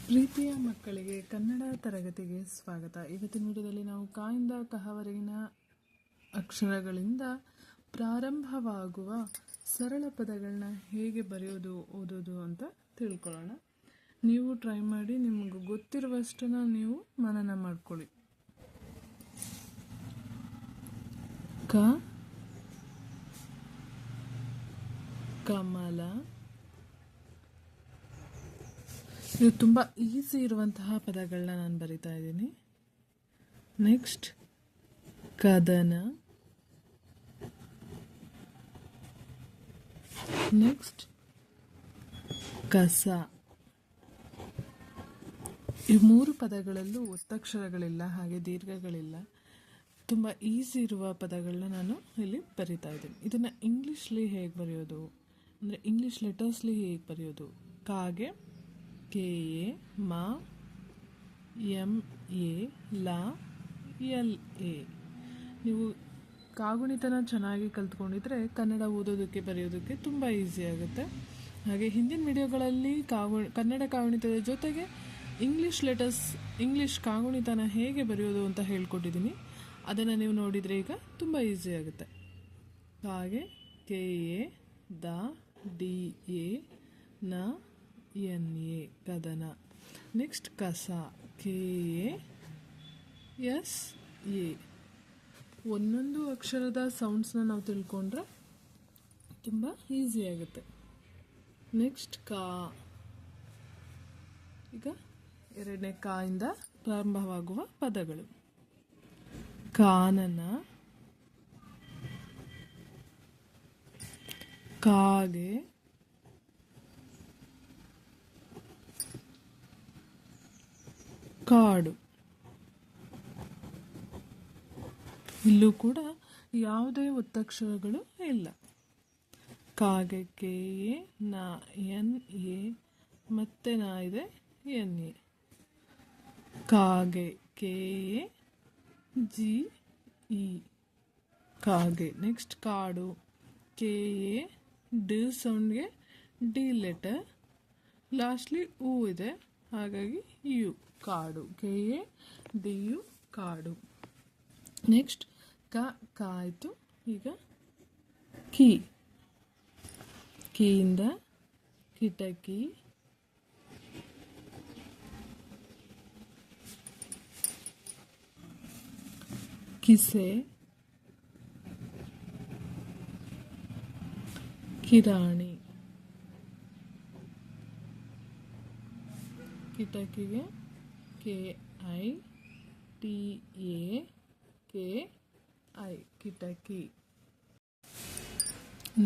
ಪ್ರೀತಿಯ ಮಕ್ಕಳಿಗೆ ಕನ್ನಡ ತರಗತಿಗೆ ಸ್ವಾಗತ. ಇವತ್ತಿನ ವಿಡಿಯೋದಲ್ಲಿ ನಾವು ಕಾಯಿಂದ ಕಹವರೆಗಿನ ಅಕ್ಷರಗಳಿಂದ ಪ್ರಾರಂಭವಾಗುವ ಸರಳ ಪದಗಳನ್ನ ಹೇಗೆ ಬರೆಯೋದು ಓದೋದು ಅಂತ ತಿಳ್ಕೊಳ್ಳೋಣ. ನೀವು ಟ್ರೈ ಮಾಡಿ, ನಿಮಗೆ ಗೊತ್ತಿರುವಷ್ಟನ್ನು ನೀವು ಮನನ ಮಾಡ್ಕೊಳ್ಳಿ. ಕ ಕಮಲ. ಇದು ತುಂಬ ಈಸಿ ಇರುವಂತಹ ಪದಗಳನ್ನ ನಾನು ಬರಿತಾ ಇದ್ದೀನಿ. ನೆಕ್ಸ್ಟ್ ಕದನ. ನೆಕ್ಸ್ಟ್ ಕಸ. ಈ ಮೂರು ಪದಗಳಲ್ಲೂ ಒತ್ತಕ್ಷರಗಳಿಲ್ಲ, ಹಾಗೆ ದೀರ್ಘಗಳಿಲ್ಲ. ತುಂಬ ಈಸಿ ಇರುವ ಪದಗಳನ್ನ ನಾನು ಇಲ್ಲಿ ಬರಿತಾ ಇದ್ದೀನಿ. ಇದನ್ನು ಇಂಗ್ಲೀಷ್ಲಿ ಹೇಗೆ ಬರೆಯೋದು ಅಂದರೆ ಇಂಗ್ಲೀಷ್ ಲೆಟರ್ಸ್ಲಿ ಹೇಗೆ ಬರೆಯೋದು? ಕಾಗೆ ಕೆ ಎ, ಮ ಎಂ ಎ, ಲ ಎಲ್ ಎ. ನೀವು ಕಾಗುಣಿತನ ಚೆನ್ನಾಗಿ ಕಲ್ತ್ಕೊಂಡಿದ್ರೆ ಕನ್ನಡ ಓದೋದಕ್ಕೆ ಬರೆಯೋದಕ್ಕೆ ತುಂಬ ಈಸಿ ಆಗುತ್ತೆ. ಹಾಗೆ ಹಿಂದಿನ ವಿಡಿಯೋಗಳಲ್ಲಿ ಕನ್ನಡ ಕಾಗುಣಿತದ ಜೊತೆಗೆ ಇಂಗ್ಲೀಷ್ ಲೆಟರ್ಸ್, ಇಂಗ್ಲೀಷ್ ಕಾಗುಣಿತನ ಹೇಗೆ ಬರೆಯೋದು ಅಂತ ಹೇಳ್ಕೊಟ್ಟಿದ್ದೀನಿ. ಅದನ್ನು ನೀವು ನೋಡಿದರೆ ಈಗ ತುಂಬ ಈಸಿ ಆಗುತ್ತೆ. ಕಾಗೆ K A, the D A, ನ ಎನ್ ಎ, ಕದನ. ನೆಕ್ಸ್ಟ್ ಕಸ ಕೆ ಎ ಎಸ್ ಎ. ಒಂದೊಂದು ಅಕ್ಷರದ ಸೌಂಡ್ಸ್ನ ನಾವು ತಿಳ್ಕೊಂಡ್ರೆ ತುಂಬ ಈಸಿ ಆಗುತ್ತೆ. ನೆಕ್ಸ್ಟ್ ಕಾ. ಈಗ ಎರಡನೇ ಕಾಯಿಂದ ಪ್ರಾರಂಭವಾಗುವ ಪದಗಳು: ಕಾನನ, ಕಾಗೆ, ಕಾಡು. ಇಲ್ಲೂ ಕೂಡ ಯಾವುದೇ ಒತ್ತಕ್ಷರಗಳು ಇಲ್ಲ. ಕಾಗೆ ಕೆ ಎ, ನ ಎನ್ ಎ, ಮತ್ತೆ ನ ಇದೆ ಎನ್ ಎ. ಕಾಗೆ ಕೆ ಎ ಜಿ ಇ, ಕಾಗೆ. ನೆಕ್ಸ್ಟ್ ಕಾಡು ಕೆ ಎ, ಡಿ ಸೌಂಡ್ಗೆ ಡಿ ಲೆಟರ್, ಲಾಸ್ಟ್ಲಿ ಉ ಇದೆ, ಹಾಗಾಗಿ ಯು, ಕಾಡು. ಕೆ ಎ ಡಿ ಯು, ಕಾಡು. ನೆಕ್ಸ್ಟ್ ಕ ಆಯಿತು. ಈಗ ಕೀ. ಕೀಯಿಂದ ಕಿಟಕಿ, ಕಿಸೆ, ಕಿರಾಣಿ. ಕಿಟಕಿಗೆ K I T A K I, ಕಿಟಕಿ.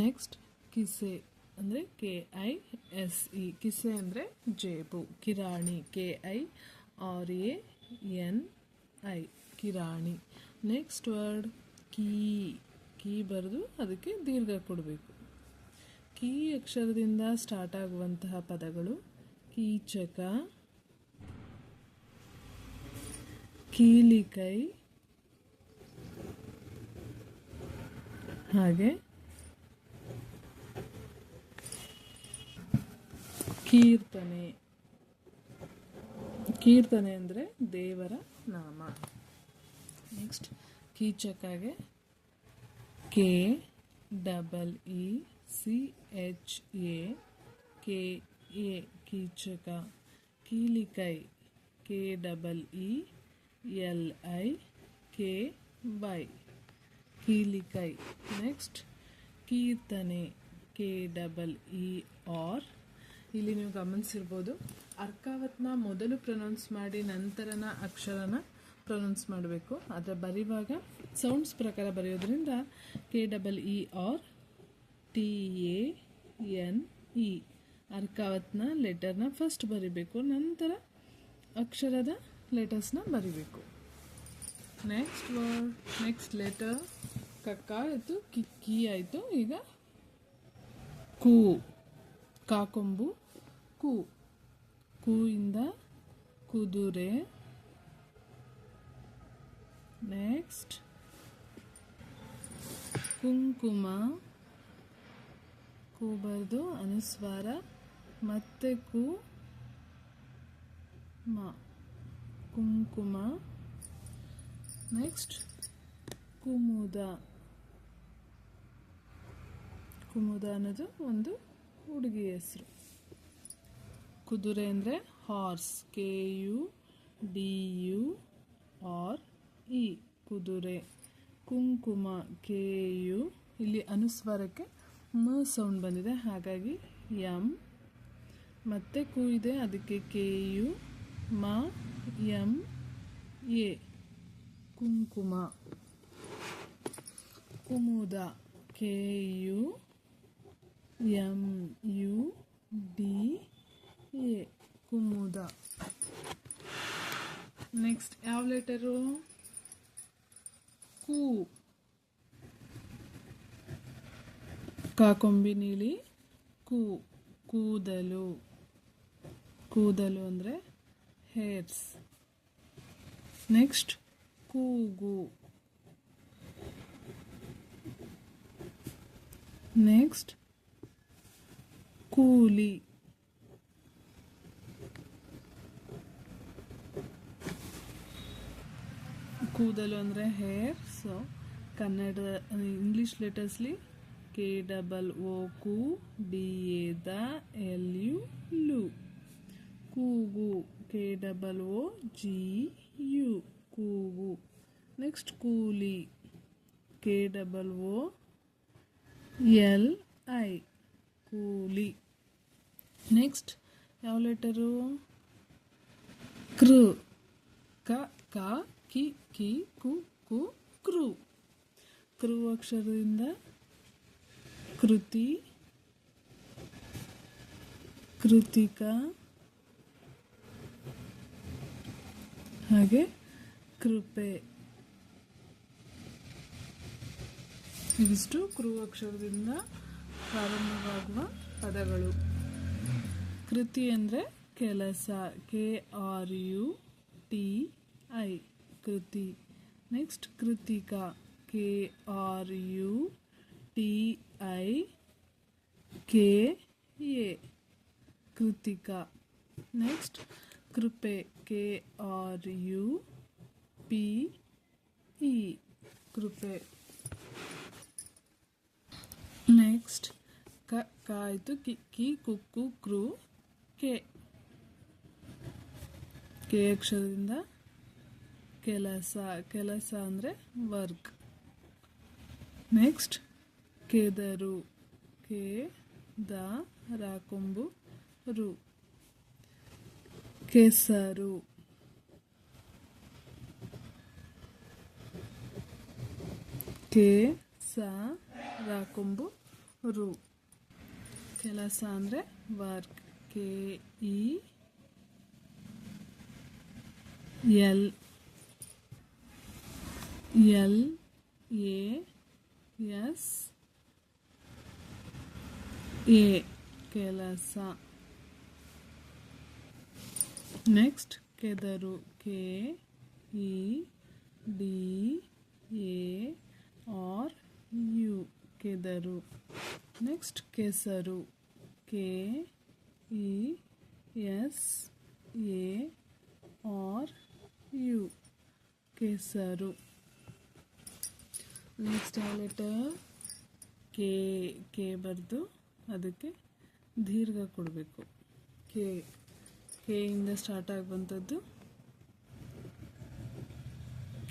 ನೆಕ್ಸ್ಟ್ ಕಿಸೆ ಅಂದರೆ ಕೆ ಐ ಎಸ್ ಇ, ಕಿಸೆ ಅಂದರೆ ಜೇಬು. ಕಿರಾಣಿ K I R A N I, ಕಿರಾಣಿ. Next word key. ಕೀ ಬರೆದು ಅದಕ್ಕೆ ದೀರ್ಘ ಕೊಡಬೇಕು. ಕೀ ಅಕ್ಷರದಿಂದ ಸ್ಟಾರ್ಟ್ ಆಗುವಂತಹ ಪದಗಳು: ಕೀಚಕ, ಕೀಲಿಕೈ, ಹಾಗೆ ಕೀರ್ತನೆ. ಕೀರ್ತನೆ ಅಂದರೆ ದೇವರ ನಾಮ. ನೆಕ್ಸ್ಟ್ ಕೀಚಕಗೆ K double E C H A K A, ಕೀಚಕ. ಕೀಲಿಕೈ K double E L I K Y, ಕೀಲಿಕೈ. ನೆಕ್ಸ್ಟ್ ಕೀರ್ತನೆ ಕೆ ಡಬಲ್ ಇ ಆರ್. ಇಲ್ಲಿ ನೀವು ಗಮನಿಸಿರ್ಬೋದು, ಅರ್ಕಾವತ್ನ ಮೊದಲು ಪ್ರೊನೌನ್ಸ್ ಮಾಡಿ ನಂತರನ ಅಕ್ಷರನ ಪ್ರೊನೌನ್ಸ್ ಮಾಡಬೇಕು. ಆದರೆ ಬರೆಯುವಾಗ ಸೌಂಡ್ಸ್ ಪ್ರಕಾರ ಬರೆಯೋದ್ರಿಂದ K double E R T A N E. ಅರ್ಕಾವತ್ನ ಲೆಟರ್ನ ಫಸ್ಟ್ ಬರಿಬೇಕು, ನಂತರ ಅಕ್ಷರದ ಲೆಟರ್ಸ್ನ ಬರಿಬೇಕು. ನೆಕ್ಸ್ಟ್ ವರ್ಡ್, ನೆಕ್ಸ್ಟ್ ಲೆಟರ್ ಕಕ್ಕ ಆಯಿತು, ಕಿ ಆಯಿತು. ಈಗ ಕು. ಕಾಕೊಂಬು ಕು. ಕೂಯಿಂದ ಕುದುರೆ. ನೆಕ್ಸ್ಟ್ ಕುಂಕುಮ. ಕು ಬರೆದು ಅನುಸ್ವಾರ, ಮತ್ತೆ ಕು, ಮ ಕುಂಕುಮ. ನೆಕ್ಸ್ಟ್ ಕುಮುದ. ಕುಮುದ ಅನ್ನೋದು ಒಂದು ಹುಡುಗಿ ಹೆಸರು. ಕುದುರೆ ಅಂದರೆ ಹಾರ್ಸ್, KUDURE, ಕುದುರೆ. ಕುಂಕುಮ, KU, ಇಲ್ಲಿ ಅನುಸ್ವಾರಕ್ಕೆ ಮ ಸೌಂಡ್ ಬಂದಿದೆ, ಹಾಗಾಗಿ M. ಮತ್ತೆ ಕು ಇದೆ, ಅದಕ್ಕೆ KU, MA, ಕುಂಕುಮ. ಕುಮುದ, KUMUDA, ಕುಮುದ. ನೆಕ್ಸ್ಟ್ ಯಾವ ಲೆಟರು? ಕು. ಕಾಕೊಂಬಿ ನೀಲಿ ಕು. ಕೂದಲು. ಕೂದಲು ಅಂದರೆ ಹೇರ್ಸ್. ನೆಕ್ಸ್ಟ್ ಕೂಗು. ನೆಕ್ಸ್ಟ್ ಕೂಲಿ. ಕೂದಲು ಅಂದರೆ ಹೇರ್. ಸೊ ಕನ್ನಡ ಇಂಗ್ಲೀಷ್ ಲೆಟರ್ಸ್ಲಿ KOO ಕು, DA ದ, LU ಲು. ಕೂಗು, KOOGU, ಕೂಗು. ನೆಕ್ಸ್ಟ್ ಕೂಲಿ, KOOLI, ಕೂಲಿ. ನೆಕ್ಸ್ಟ್ ಯಾವ ಲೆಟರು? ಕೃ. ಕ, ಕಿ, ಕು, ಕೃ. ಕೃ ಅಕ್ಷರದಿಂದ ಕೃತಿ, ಕೃತಿಕಾ, ಹಾಗೆ ಕೃಪೆ. ಇವಿಷ್ಟು ಕೃ ಅಕ್ಷರದಿಂದ ಪ್ರಾರಂಭವಾಗುವ ಪದಗಳು. ಕೃತಿ ಅಂದರೆ ಕೆಲಸ, KRUTI, ಕೃತಿ. ನೆಕ್ಸ್ಟ್ ಕೃತಿಕಾ, KRUTIKA, ಕೃತಿಕಾ. ನೆಕ್ಸ್ಟ್ ಕೃಪೆ, KRUPE, ಕೃಪೆ. ನೆಕ್ಸ್ಟ್ ಕ ಆಯಿತು, ಕಿ, ಕುಕ್ಕು, ಕೃ, ಕೆ. ಕೆ ಅಕ್ಷರದಿಂದ ಕೆಲಸ. ಕೆಲಸ ಅಂದರೆ ವರ್ಕ್. ನೆಕ್ಸ್ಟ್ ಕೆದರು, ದ ರಾಕೊಂಬು ರು. ಕೆಸರು. ರಾಕೊಂಬು ರು. ಕೆಲಸ ಅಂದರೆ ವರ್ಕ್, KELLASA, ಕೆಲಸ. ನೆಕ್ಸ್ಟ್ ಕೆದರು, KEDARU, ಕೆದರು. ನೆಕ್ಸ್ಟ್ ಕೆಸರು, KESARU, ಕೆಸರು. ನೆಕ್ಸ್ಟ್ ಯಾವ ಲೆಟರ್? ಕೆ ಬರೆದು ಅದಕ್ಕೆ ದೀರ್ಘ ಕೊಡಬೇಕು. ಕೆಯಿಂದ ಸ್ಟಾರ್ಟ್ ಆಗುವಂಥದ್ದು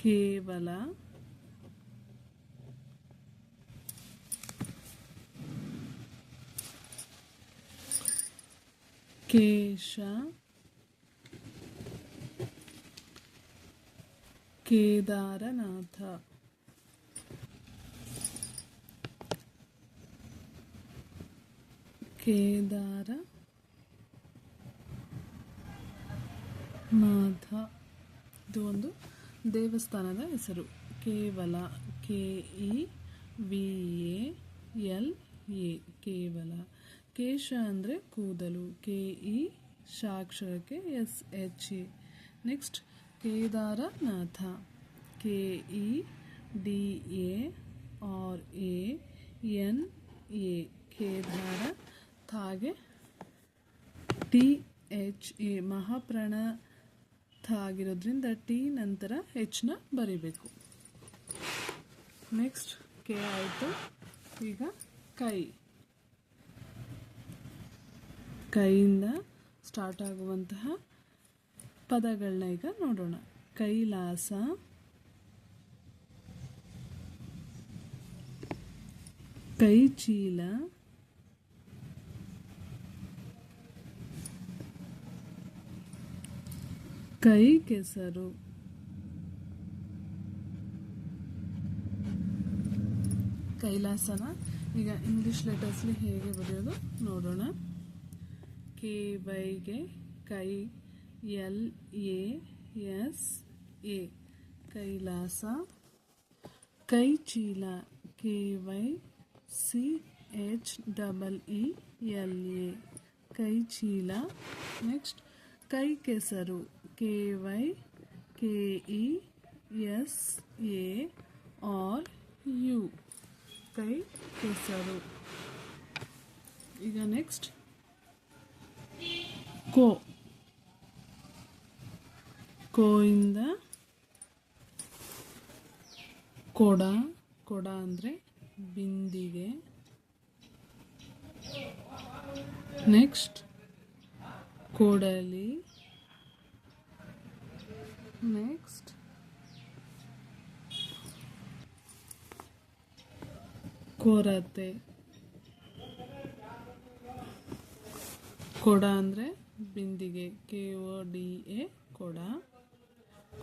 ಕೇವಲ. ಕೇಶ, ಕೇದಾರನಾಥ. ಕೇದಾರನಾಥ, ಇದು ಒಂದು ದೇವಸ್ಥಾನದ ಹೆಸರು. ಕೇವಲ, KEVALA, ಕೇವಲ. ಕೇಶ ಅಂದರೆ ಕೂದಲು, KE ಶಾಕ್ಷರಕ್ಕೆ SHA. ನೆಕ್ಸ್ಟ್ ಕೇದಾರನಾಥ, KEDARANA, ಕೇದಾರ. ತಾಗೆ THA, ಮಹಾಪ್ರಾಣ ಥ ಆಗಿರೋದ್ರಿಂದ ಟಿ ನಂತರ ಹೆಚ್ನ ಬರಿಬೇಕು. ನೆಕ್ಸ್ಟ್ ಕೆ ಆಯಿತು. ಈಗ ಕೈ, ಕೈಯಿಂದ ಸ್ಟಾರ್ಟ್ ಆಗುವಂತಹ ಪದಗಳನ್ನ ಈಗ ನೋಡೋಣ. ಕೈಲಾಸ, ಕೈ ಚೀಲ, ಕೈ ಕೆಸರು, ಕೈಲಾಸನ ಈಗ ಇಂಗ್ಲಿಷ್ ಲೆಟರ್ಸ್ಲಿ ಹೇಗೆ ಬರೆಯೋದು ನೋಡೋಣ. ಕೆ ವೈಗೆ ಕೈ, ಎಲ್ ಎ ಎಸ್ ಎ ಕೈಲಾಸ. ಕೈ ಚೀಲ, K Y C H double E L A ಕೈ ಚೀಲ. ನೆಕ್ಸ್ಟ್ ಕೈ ಕೆಸರು, K Y K E S A R U ಕೈ ಕೆಸರು. ಈಗ ನೆಕ್ಸ್ಟ್ ಕೋ, ಕೋಯಿಂದ ಕೊಡ, ಕೊಡ ಅಂದರೆ ಬಿಂದಿಗೆ. ನೆಕ್ಸ್ಟ್ ಕೊಡಲಿ. ನೆಕ್ಸ್ಟ್ ಕೊರತೆ, ಕೊಡ ಅಂದರೆ ಬಿಂದಿಗೆ, ಕೆ ಒ ಡಿ ಎ ಕೊಡ.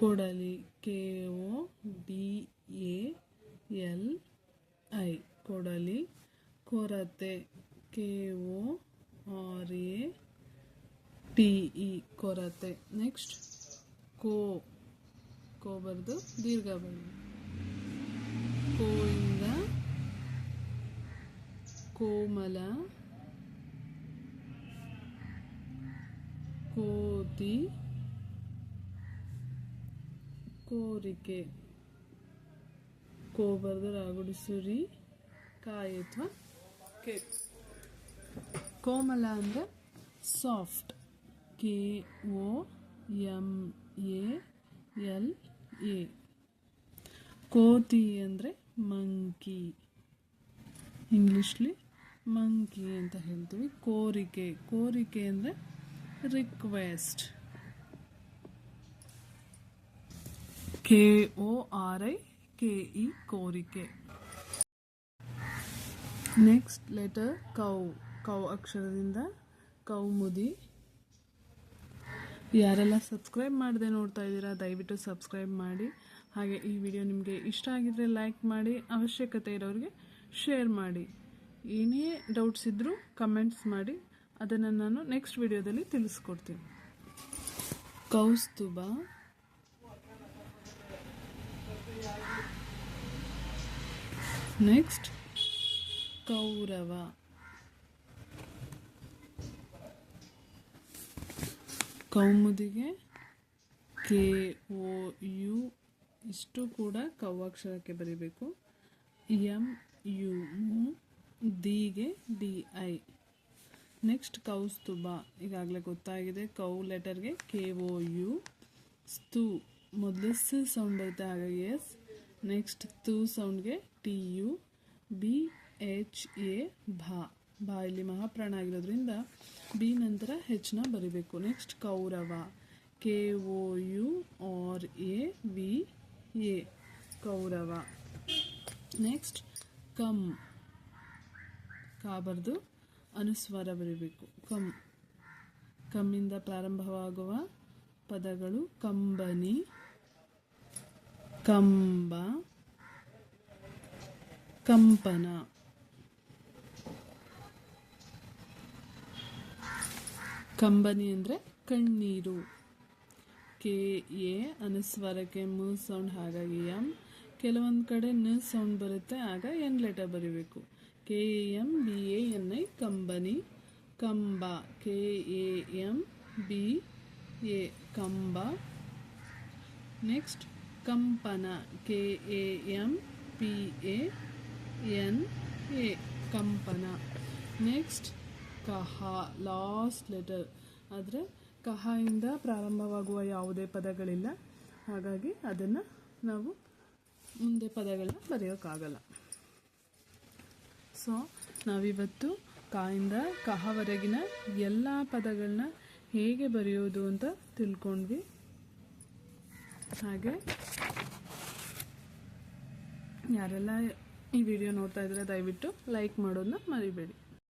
ಕೊಡಲಿ, K O D A L I ಕೊಡಲಿ. ಕೊರತೆ, K O R A T E ಕೊರತೆ. ನೆಕ್ಸ್ಟ್ ಕೋ, ಕೋ ಬರೆದು ದೀರ್ಘ ಬರೆದು. ಕೋಯಿಂದ ಕೋಮಲ, ಕೋತಿ, ಕೋರಿಕೆ. ಕೋ ಬರೆದು ರಾಗುಡಿಸುರಿ ಕಾಯಿ ಅಥವಾ ಕೆ. ಕೋಮಲ ಅಂದರೆ soft, K O M A L A. ಕೋತಿ ಅಂದರೆ ಮಂಕಿ, ಇಂಗ್ಲಿಷ್ಲಿ ಮಂಕಿ ಅಂತ ಹೇಳ್ತೀವಿ. ಕೋರಿಕೆ, ಕೋರಿಕೆ ಅಂದರೆ request, K O R I K E ಕೋರಿಕೆ. ನೆಕ್ಸ್ಟ್ ಲೆಟರ್ ಕೌ, ಕೌ ಅಕ್ಷರದಿಂದ ಕೌಮುದಿ. ಯಾರೆಲ್ಲ ಸಬ್ಸ್ಕ್ರೈಬ್ ಮಾಡದೆ ನೋಡ್ತಾ ಇದ್ದೀರಾ ದಯವಿಟ್ಟು ಸಬ್ಸ್ಕ್ರೈಬ್ ಮಾಡಿ. ಹಾಗೆ ಈ ವಿಡಿಯೋ ನಿಮಗೆ ಇಷ್ಟ ಆಗಿದ್ರೆ ಲೈಕ್ ಮಾಡಿ, ಅವಶ್ಯಕತೆ ಇರೋರಿಗೆ ಶೇರ್ ಮಾಡಿ. ಏನೇ ಡೌಟ್ಸ್ ಇದ್ದರೂ ಕಮೆಂಟ್ಸ್ ಮಾಡಿ, ಅದನ್ನು ನಾನು ನೆಕ್ಸ್ಟ್ ವಿಡಿಯೋದಲ್ಲಿ ತಿಳಿಸ್ಕೊಡ್ತೀನಿ. ಕೌಸ್ತುಭ, ನೆಕ್ಸ್ಟ್ ಕೌರವ, ಕೌಮುದಿಗೆ ಕೆ ಒ ಯು ಇಷ್ಟು ಕೂಡ ಕವ್ವಾಕ್ಷರಕ್ಕೆ ಬರೀಬೇಕು. ಎಂ ಯು ಮು, ದಿಗೆ ಡಿ ಐ. ನೆಕ್ಸ್ಟ್ ಕೌಸ್ತುಭ, ಈಗಾಗಲೇ ಗೊತ್ತಾಗಿದೆ. ಕೌ ಲೆಟರ್ಗೆ ಕೆ ಒ ಯು. ಸ್ತು ಮೊದಲು ಸ್ ಸೌಂಡ್ ಬರುತ್ತೆ, ಹಾಗಾಗಿ ಎಸ್. ನೆಕ್ಸ್ಟ್ ತು ಸೌಂಡ್ಗೆ T U. B H A ಭಾ, ಭಾ ಇಲ್ಲಿ ಮಹಾಪ್ರಾಣ ಆಗಿರೋದ್ರಿಂದ ಬಿ ನಂತರ ಹೆಚ್ನ ಬರಿಬೇಕು. ನೆಕ್ಸ್ಟ್ ಕೌರವ, K O U R A V A ಕೌರವ. ನೆಕ್ಸ್ಟ್ ಕಮ್, ಕಾ ಬರೆದು ಅನುಸ್ವಾರ ಬರೀಬೇಕು. ಕಮ್, ಕಮ್ಮಿಂದ ಪ್ರಾರಂಭವಾಗುವ ಪದಗಳು ಕಂಬನಿ, ಕಂಬ, ಕಂಪನ. ಕಂಬನಿ ಅಂದರೆ ಕಣ್ಣೀರು, ಕೆ ಎ ಅನುಸ್ವಾರಕ್ಕೆ ಮು ಸೌಂಡ್, ಹಾಗಾಗಿ ಎಂ. ಕೆಲವೊಂದು ಕಡೆ ನ ಸೌಂಡ್ ಬರುತ್ತೆ, ಆಗ ಎನ್ ಲೆಟರ್ ಬರೀಬೇಕು. K A M B A N I ಕಂಬನಿ. ಕಂಬ, K A M B A ಕಂಬ. ನೆಕ್ಸ್ಟ್ ಕಂಪನ, K A M P A N A ಕಂಪನ. ನೆಕ್ಸ್ಟ್ ಕಹ, ಲಾಸ್ಟ್ ಲೆಟರ್ ಆದರೆ ಕಹದಿಂದ ಪ್ರಾರಂಭವಾಗುವ ಯಾವುದೇ ಪದಗಳಿಲ್ಲ, ಹಾಗಾಗಿ ಅದನ್ನು ನಾವು ಮುಂದೆ ಪದಗಳನ್ನ ಬರೆಯೋಕ್ಕಾಗಲ್ಲ. ಸೊ ನಾವಿವತ್ತು ಕಾಯಿಂದ ಕಹವರೆಗಿನ ಎಲ್ಲ ಪದಗಳನ್ನ ಹೇಗೆ ಬರೆಯೋದು ಅಂತ ತಿಳ್ಕೊಂಡ್ವಿ. ಹಾಗೆ ಯಾರೆಲ್ಲ ಈ ವಿಡಿಯೋ ನೋಡ್ತಾ ಇದ್ರೆ ದಯವಿಟ್ಟು ಲೈಕ್ ಮಾಡೋದನ್ನ ಮರಿಬೇಡಿ.